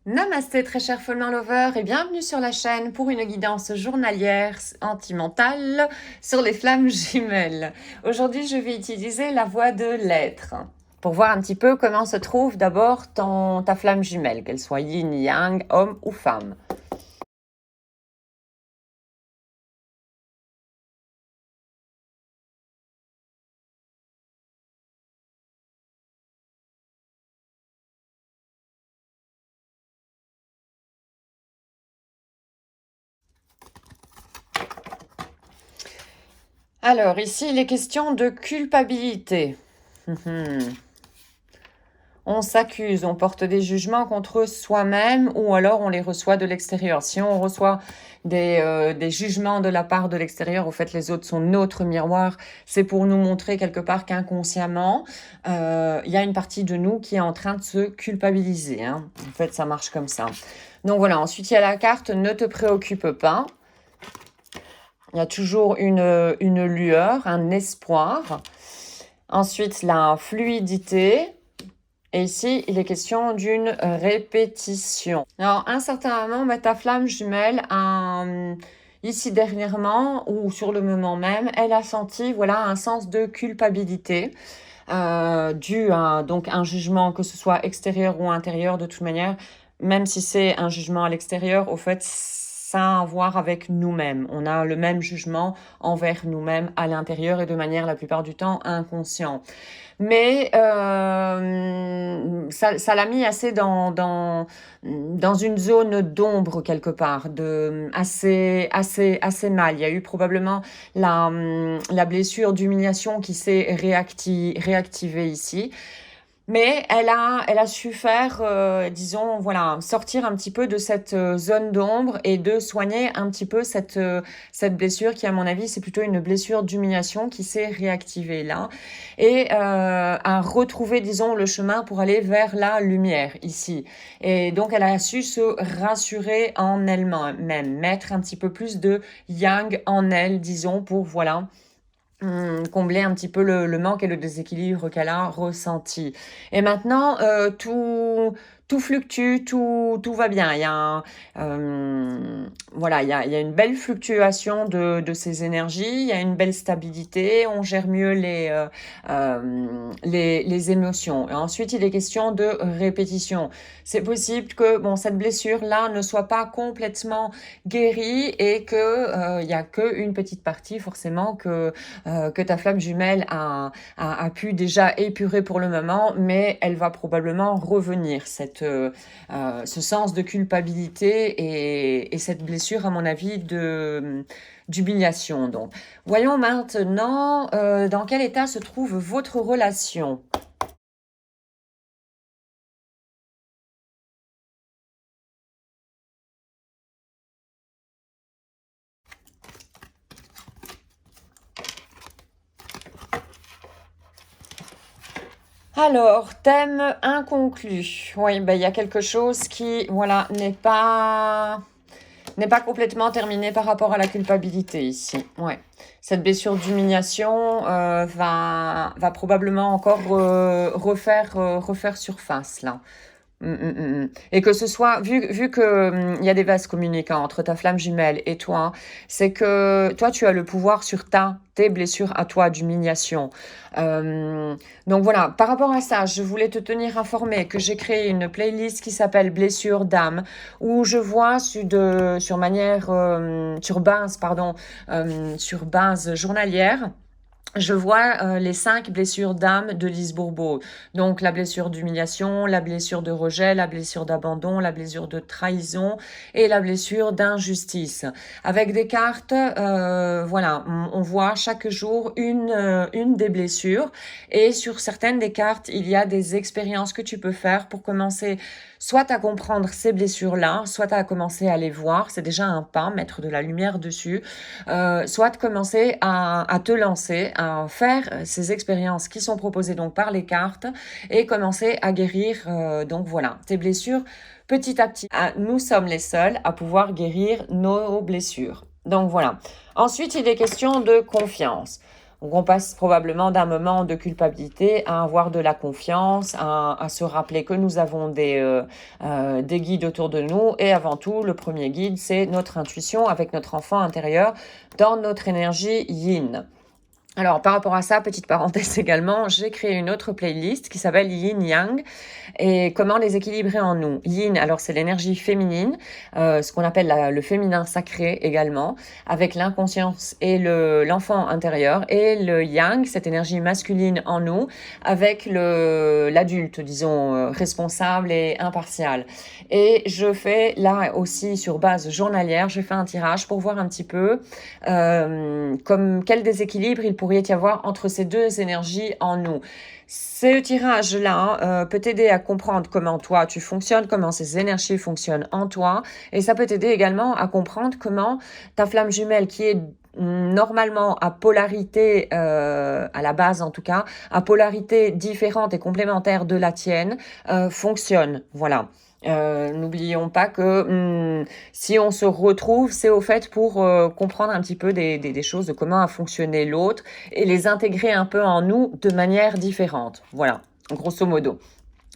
Namasté très cher Fulmin Lover et bienvenue sur la chaîne pour une guidance journalière anti-mentale sur les flammes jumelles. Aujourd'hui je vais utiliser la voie de l'être pour voir un petit peu comment se trouve d'abord ta flamme jumelle, qu'elle soit yin, yang, homme ou femme. Alors ici il est question de culpabilité. On s'accuse, on porte des jugements contre soi-même ou alors on les reçoit de l'extérieur. Si on reçoit des jugements de la part de l'extérieur, au fait les autres sont notre miroir, c'est pour nous montrer quelque part qu'inconsciemment, il y a une partie de nous qui est en train de se culpabiliser. Hein. En fait, ça marche comme ça. Donc voilà, ensuite il y a la carte « Ne te préoccupe pas ». Il y a toujours une lueur, un espoir. Ensuite, la fluidité. Et ici, il est question d'une répétition. Alors, à un certain moment, ta flamme jumelle, ici dernièrement, ou sur le moment même, elle a senti un sens de culpabilité. Dû à donc un jugement, que ce soit extérieur ou intérieur, de toute manière, même si c'est un jugement à l'extérieur, au fait, ça a à voir avec nous-mêmes. On a le même jugement envers nous-mêmes à l'intérieur et de manière la plupart du temps inconscient. Mais ça l'a mis assez dans une zone d'ombre quelque part, assez mal. Il y a eu probablement la blessure d'humiliation qui s'est réactivée ici. Mais elle a su faire, disons, sortir un petit peu de cette zone d'ombre et de soigner un petit peu cette blessure qui, à mon avis, c'est plutôt une blessure d'humiliation qui s'est réactivée là et a retrouvé, disons, le chemin pour aller vers la lumière ici. Et donc, elle a su se rassurer en elle-même, mettre un petit peu plus de yang en elle, disons, pour, combler un petit peu le manque et le déséquilibre qu'elle a ressenti. Et maintenant, tout fluctue, tout va bien. Il y a il y a une belle fluctuation de ces énergies, il y a une belle stabilité, on gère mieux les émotions. Et ensuite, il est question de répétition. C'est possible que cette blessure-là ne soit pas complètement guérie et que il y a qu'une petite partie forcément que ta flamme jumelle a pu déjà épurer pour le moment, mais elle va probablement revenir, ce sens de culpabilité et cette blessure, à mon avis, d'humiliation. Donc, voyons maintenant dans quel état se trouve votre relation. Alors, thème inconclu. Oui, il y a quelque chose qui, n'est pas complètement terminé par rapport à la culpabilité ici. Ouais. Cette blessure d'humiliation va probablement encore refaire surface là. Et que ce soit, vu que il y a des vases communicants entre ta flamme jumelle et toi, c'est que toi, tu as le pouvoir sur tes blessures à toi d'humiliation. Donc voilà, par rapport à ça, je voulais te tenir informé que j'ai créé une playlist qui s'appelle Blessures d'âme, où je vois sur base journalière. Je vois les 5 blessures d'âme de Lise Bourbeau. Donc la blessure d'humiliation, la blessure de rejet, la blessure d'abandon, la blessure de trahison et la blessure d'injustice. Avec des cartes, on voit chaque jour une des blessures. Et sur certaines des cartes, il y a des expériences que tu peux faire pour commencer soit à comprendre ces blessures-là, soit à commencer à les voir. C'est déjà un pas, mettre de la lumière dessus. Soit commencer à te lancer, à faire ces expériences qui sont proposées donc par les cartes et commencer à guérir tes blessures petit à petit. Nous sommes les seuls à pouvoir guérir nos blessures. Donc voilà. Ensuite, il est question de confiance. Donc on passe probablement d'un moment de culpabilité à avoir de la confiance, à se rappeler que nous avons des guides autour de nous. Et avant tout, le premier guide, c'est notre intuition avec notre enfant intérieur dans notre énergie yin. Alors, par rapport à ça, petite parenthèse également, j'ai créé une autre playlist qui s'appelle Yin Yang et comment les équilibrer en nous. Yin, alors c'est l'énergie féminine, ce qu'on appelle le féminin sacré également, avec l'inconscience et l'enfant intérieur, et le Yang, cette énergie masculine en nous, avec l'adulte, disons, responsable et impartial. Et je fais là aussi sur base journalière, je fais un tirage pour voir un petit peu comme quel déséquilibre il pourrait y avoir entre ces deux énergies en nous. Ce tirage-là peut t'aider à comprendre comment toi tu fonctionnes, comment ces énergies fonctionnent en toi, et ça peut t'aider également à comprendre comment ta flamme jumelle qui est normalement à polarité, à la base en tout cas, à polarité différente et complémentaire de la tienne, fonctionne. Voilà. N'oublions pas que si on se retrouve, c'est au fait pour comprendre un petit peu des choses de comment a fonctionné l'autre et les intégrer un peu en nous de manière différente. Voilà, grosso modo.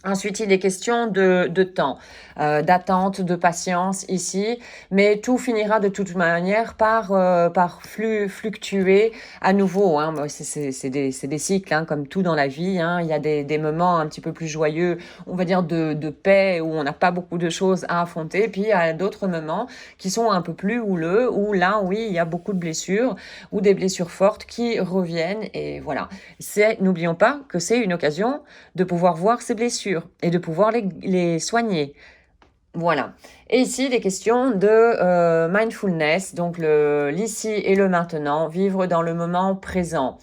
Ensuite, il est question de temps, d'attente, de patience ici, mais tout finira de toute manière par fluctuer à nouveau. Hein. C'est des cycles, hein, comme tout dans la vie. Hein. Il y a des moments un petit peu plus joyeux, on va dire de paix, où on n'a pas beaucoup de choses à affronter. Puis il y a d'autres moments qui sont un peu plus houleux, où là, oui, il y a beaucoup de blessures, ou des blessures fortes qui reviennent. Et voilà. N'oublions pas que c'est une occasion de pouvoir voir ces blessures et de pouvoir les soigner. Voilà. Et ici, des questions de mindfulness, donc l'ici et le maintenant, vivre dans le moment présent.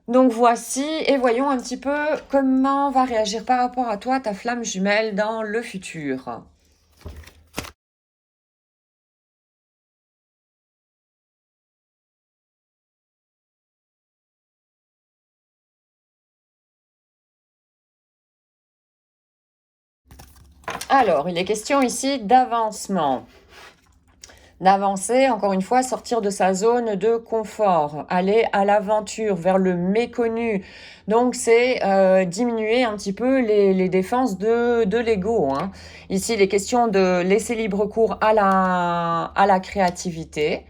Donc voici, et voyons un petit peu comment va réagir par rapport à toi ta flamme jumelle dans le futur. Alors, il est question ici d'avancement. D'avancer, encore une fois, sortir de sa zone de confort, aller à l'aventure, vers le méconnu. Donc, c'est diminuer un petit peu les défenses de l'ego. Hein. Ici, il est question de laisser libre cours à la créativité.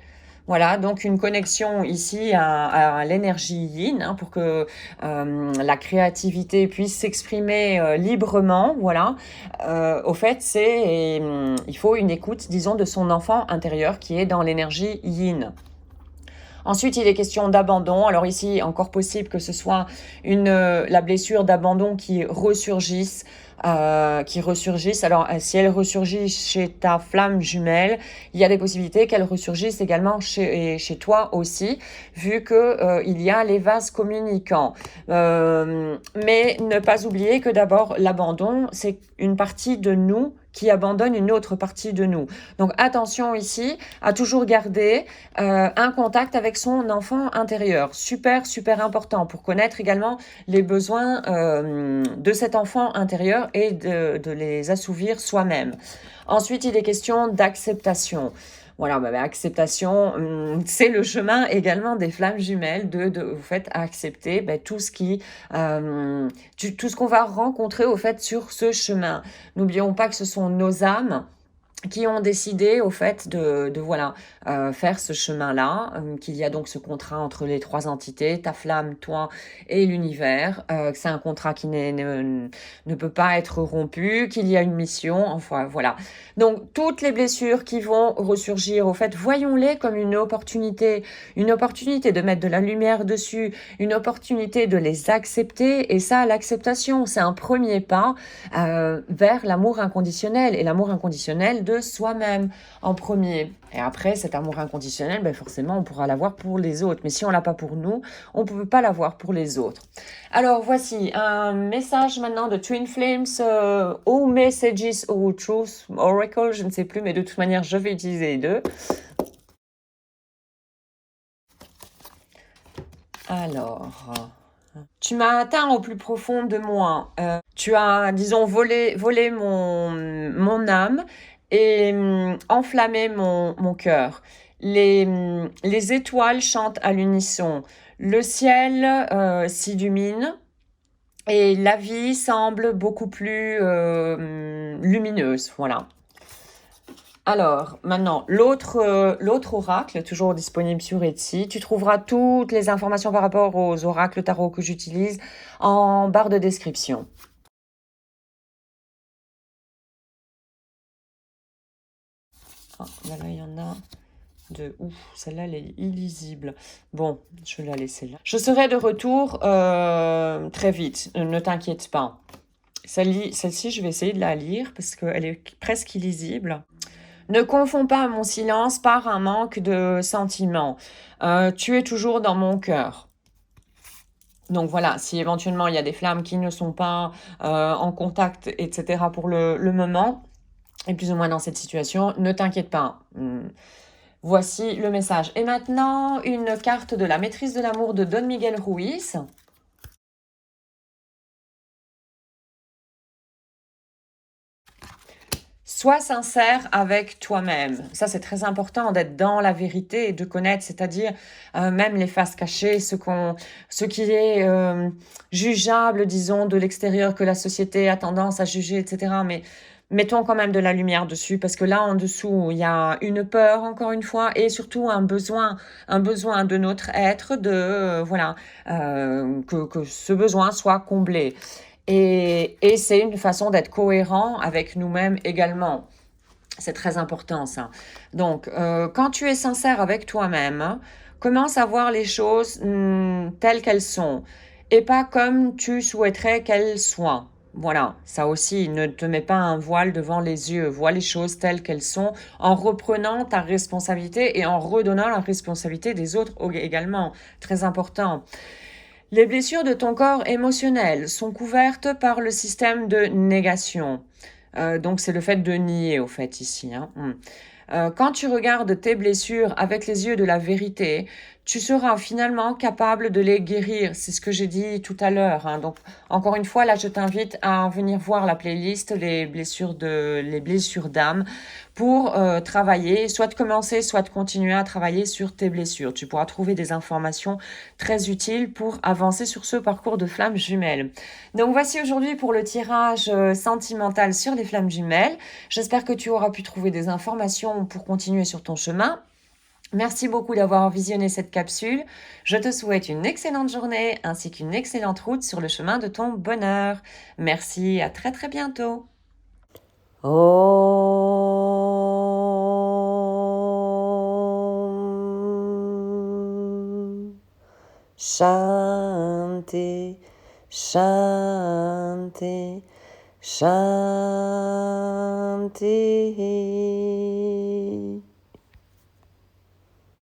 Voilà, donc une connexion ici à l'énergie yin hein, pour que la créativité puisse s'exprimer librement. Voilà, au fait, il faut une écoute, disons, de son enfant intérieur qui est dans l'énergie yin. Ensuite, il est question d'abandon. Alors ici, encore possible que ce soit la blessure d'abandon qui ressurgisse. Alors, si elle ressurgit chez ta flamme jumelle, il y a des possibilités qu'elle ressurgisse également chez toi aussi, vu que il y a les vases communicants. Mais ne pas oublier que d'abord, l'abandon, c'est une partie de nous qui abandonne une autre partie de nous. Donc attention ici à toujours garder un contact avec son enfant intérieur. Super, super important pour connaître également les besoins de cet enfant intérieur et de les assouvir soi-même. Ensuite, il est question d'acceptation. Voilà, acceptation, c'est le chemin également des flammes jumelles vous faites accepter tout ce tout ce qu'on va rencontrer au fait sur ce chemin. N'oublions pas que ce sont nos âmes qui ont décidé au fait de voilà faire ce chemin-là, qu'il y a donc ce contrat entre les trois entités, ta flamme, toi et l'univers, que c'est un contrat qui ne peut pas être rompu, qu'il y a une mission, enfin voilà. Donc toutes les blessures qui vont ressurgir, au fait, voyons-les comme une opportunité de mettre de la lumière dessus, une opportunité de les accepter, et ça, l'acceptation, c'est un premier pas vers l'amour inconditionnel, et l'amour inconditionnel de soi-même en premier. Et après, cet amour inconditionnel, forcément, on pourra l'avoir pour les autres. Mais si on l'a pas pour nous, on ne peut pas l'avoir pour les autres. Alors, voici un message maintenant de Twin Flames, ou Messages ou Truth Oracle, je ne sais plus, mais de toute manière, je vais utiliser les deux. Alors... Tu m'as atteint au plus profond de moi. Tu as, disons, volé mon âme et enflammé mon cœur. Les étoiles chantent à l'unisson. Le ciel s'illumine et la vie semble beaucoup plus lumineuse. Voilà. Alors, maintenant, l'autre oracle, toujours disponible sur Etsy. Tu trouveras toutes les informations par rapport aux oracles tarot que j'utilise en barre de description. Ah, là, il y en a deux. Ouf, celle-là, elle est illisible. Bon, je vais la laisser là. Je serai de retour très vite, ne t'inquiète pas. Celle-ci, je vais essayer de la lire parce qu'elle est presque illisible. Ne confonds pas mon silence par un manque de sentiment. Tu es toujours dans mon cœur. Donc voilà, si éventuellement il y a des flammes qui ne sont pas en contact, etc. pour le moment, et plus ou moins dans cette situation, ne t'inquiète pas. Voici le message. Et maintenant, une carte de la maîtrise de l'amour de Don Miguel Ruiz. Sois sincère avec toi-même. Ça, c'est très important d'être dans la vérité et de connaître, c'est-à-dire même les faces cachées, ce qui est jugeable, disons, de l'extérieur, que la société a tendance à juger, etc. Mais mettons quand même de la lumière dessus, parce que là, en dessous, il y a une peur, encore une fois, et surtout un besoin de notre être, voilà, que ce besoin soit comblé. Et c'est une façon d'être cohérent avec nous-mêmes également. C'est très important ça. Donc, quand tu es sincère avec toi-même, commence à voir les choses telles qu'elles sont et pas comme tu souhaiterais qu'elles soient. Voilà, ça aussi, ne te mets pas un voile devant les yeux. Vois les choses telles qu'elles sont en reprenant ta responsabilité et en redonnant la responsabilité des autres également. Très important. Les blessures de ton corps émotionnel sont couvertes par le système de négation. Donc c'est le fait de nier au fait ici. Hein. Quand tu regardes tes blessures avec les yeux de la vérité, tu seras finalement capable de les guérir. C'est ce que j'ai dit tout à l'heure. Hein. Donc encore une fois, là, je t'invite à venir voir la playlist les blessures d'âme pour travailler, soit de commencer, soit de continuer à travailler sur tes blessures. Tu pourras trouver des informations très utiles pour avancer sur ce parcours de flammes jumelles. Donc voici aujourd'hui pour le tirage sentimental sur les flammes jumelles. J'espère que tu auras pu trouver des informations pour continuer sur ton chemin. Merci beaucoup d'avoir visionné cette capsule. Je te souhaite une excellente journée ainsi qu'une excellente route sur le chemin de ton bonheur. Merci, à très très bientôt. Om Shanti Shanti Shanti